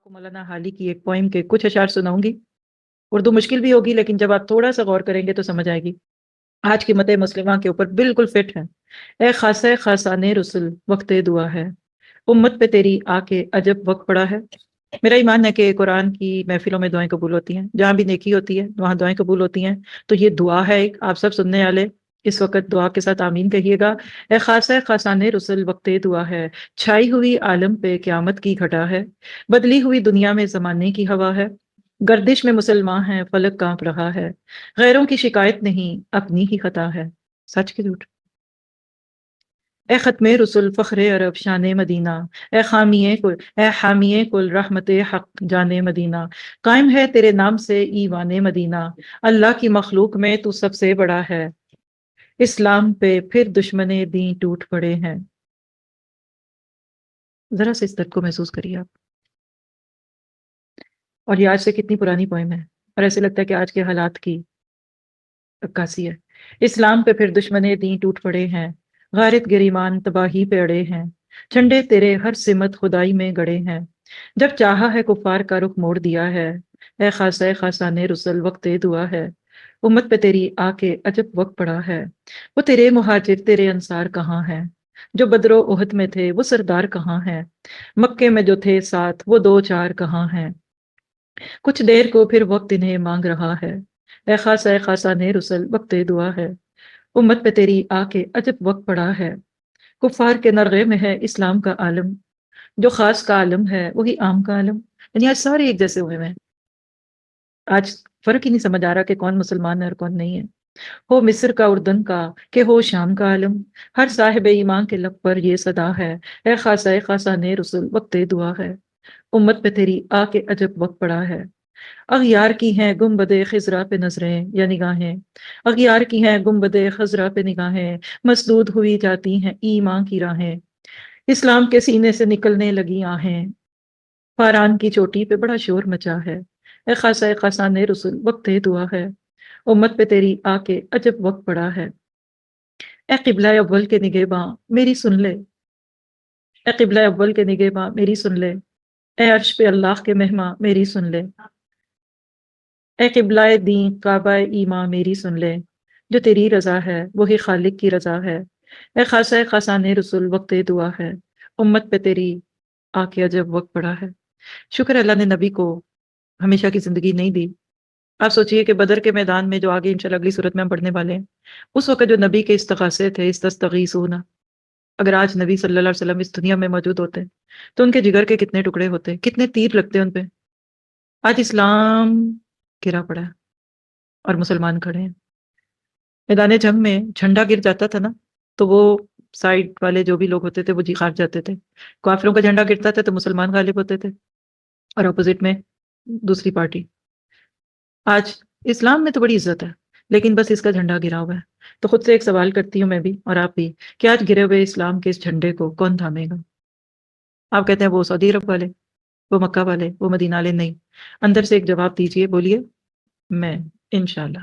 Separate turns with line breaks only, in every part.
کو مولانا حالی کی ایک پوئم کے کچھ اشعار سناؤں گی۔ اردو مشکل بھی ہوگی لیکن جب آپ تھوڑا سا غور کریں گے تو سمجھ آئے گی۔ آج کی مت مسلمہ کے اوپر بالکل فٹ ہے۔ اے خاصہ خاصان رسل وقت دعا ہے، امت پہ تیری آ کے عجب وقت پڑا ہے۔ میرا ایمان ہے کہ قرآن کی محفلوں میں دعائیں قبول ہوتی ہیں، جہاں بھی نیکی ہوتی ہے وہاں دعائیں قبول ہوتی ہیں، تو یہ دعا ہے ایک، آپ سب سننے والے اس وقت دعا کے ساتھ آمین کہیے گا۔ اے خاصہ خاصان رسل وقت دعا ہے، چھائی ہوئی عالم پہ قیامت کی گھٹا ہے، بدلی ہوئی دنیا میں زمانے کی ہوا ہے، گردش میں مسلمان ہیں فلک کانپ رہا ہے، غیروں کی شکایت نہیں اپنی ہی خطا ہے۔ سچ کی جھوٹ؟ اے ختم رسول فخر عرب شان مدینہ، اے حامی کل رحمت حق جان مدینہ، قائم ہے تیرے نام سے ایوان مدینہ، اللہ کی مخلوق میں تو سب سے بڑا ہے، اسلام پہ پھر دشمن دین ٹوٹ پڑے ہیں۔ ذرا سے اس درد کو محسوس کریے آپ، اور یہ آج سے کتنی پرانی پوئم ہے اور ایسے لگتا ہے کہ آج کے حالات کی عکاسی ہے۔ اسلام پہ پھر دشمن دین ٹوٹ پڑے ہیں، غارت گریمان تباہی پہ اڑے ہیں، جھنڈے تیرے ہر سمت خدائی میں گڑے ہیں، جب چاہا ہے کفار کا رخ موڑ دیا ہے، اے خاصہ خاصان رسل وقت دعا ہے، امت پہ تیری آ کے عجب وقت پڑا ہے، وہ تیرے مہاجر تیرے انصار کہاں ہیں، جو بدر و احد میں تھے وہ سردار کہاں ہیں، مکے میں جو تھے ساتھ وہ دو چار کہاں ہیں، کچھ دیر کو پھر وقت انہیں مانگ رہا ہے، اے خاصہ خاصان رسل وقت دعا ہے، امت پہ تیری آ کے عجب وقت پڑا ہے، کفار کے نرغے میں ہے اسلام کا عالم، جو خاص کا عالم ہے وہی عام کا عالم، یعنی آج سارے ایک جیسے ہوئے ہیں، آج فرق ہی نہیں سمجھ آ رہا کہ کون مسلمان ہے اور کون نہیں ہے، ہو مصر کا اردن کا کہ ہو شام کا عالم، ہر صاحب ایمان کے لب پر یہ صدا ہے، اے خاصہ خاصان رسل وقت دعا ہے، امت پہ تیری آ کے عجب وقت پڑا ہے، اغیار کی ہیں گنبد خضرا پہ نظریں یا نگاہیں، اغیار کی ہیں گنبد خضرا پہ نگاہیں، مسدود ہوئی جاتی ہیں ایمان کی راہیں، اسلام کے سینے سے نکلنے لگی آہیں، فاران کی چوٹی پہ بڑا شور مچا ہے، اے خاصہ خاصان رسل وقت دعا ہے، امت پہ تیری آ کے عجب وقت پڑا ہے، اے قبلہ اول کے نگہباں میری سن لے، اے قبلہ اول کے نگہباں میری سن لے، اے عرش پہ اللہ کے مہماں میری سن لے، اے قبلہ دین کعبہ ایماں میری سن لے، جو تیری رضا ہے وہی خالق کی رضا ہے، اے خاصہ خاصان رسول وقت دعا ہے، امت پہ تیری آ کے عجب وقت پڑا ہے۔ شکر اللہ نے نبی کو ہمیشہ کی زندگی نہیں دی۔ آپ سوچئے کہ بدر کے میدان میں جو آگے انشاءاللہ اگلی صورت میں ہم پڑھنے والے ہیں، اس وقت جو نبی کے استغاثے تھے، استغیثون، اگر آج نبی صلی اللہ علیہ وسلم اس دنیا میں موجود ہوتے تو ان کے جگر کے کتنے ٹکڑے ہوتے، کتنے تیر لگتے ان پہ۔ آج اسلام گرا پڑا ہے اور مسلمان کھڑے ہیں۔ میدان جنگ میں جھنڈا گر جاتا تھا نا تو وہ سائڈ والے جو بھی لوگ ہوتے تھے وہ جی ہار جاتے تھے، کافروں کا جھنڈا گرتا تھا تو مسلمان غالب ہوتے تھے اور اپوزٹ میں دوسری پارٹی۔ آج اسلام میں تو بڑی عزت ہے لیکن بس اس کا جھنڈا گرا ہوا ہے، تو خود سے ایک سوال کرتی ہوں میں بھی اور آپ بھی کہ آج گرے ہوئے اسلام کے اس جھنڈے کو کون تھامے گا؟ آپ کہتے ہیں وہ سعودی عرب والے، وہ مکہ والے، وہ مدینہ والے، نہیں، اندر سے ایک جواب دیجئے، بولیے میں، انشاءاللہ،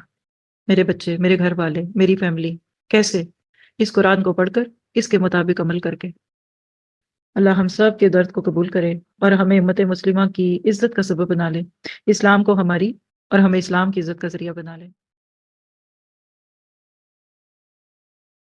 میرے بچے، میرے گھر والے، میری فیملی، کیسے؟ اس قرآن کو پڑھ کر، اس کے مطابق عمل کر کے۔ اللہ ہم سب کے درد کو قبول کرے اور ہمیں امت مسلمہ کی عزت کا سبب بنا لے، اسلام کو ہماری اور ہمیں اسلام کی عزت کا ذریعہ بنا لے۔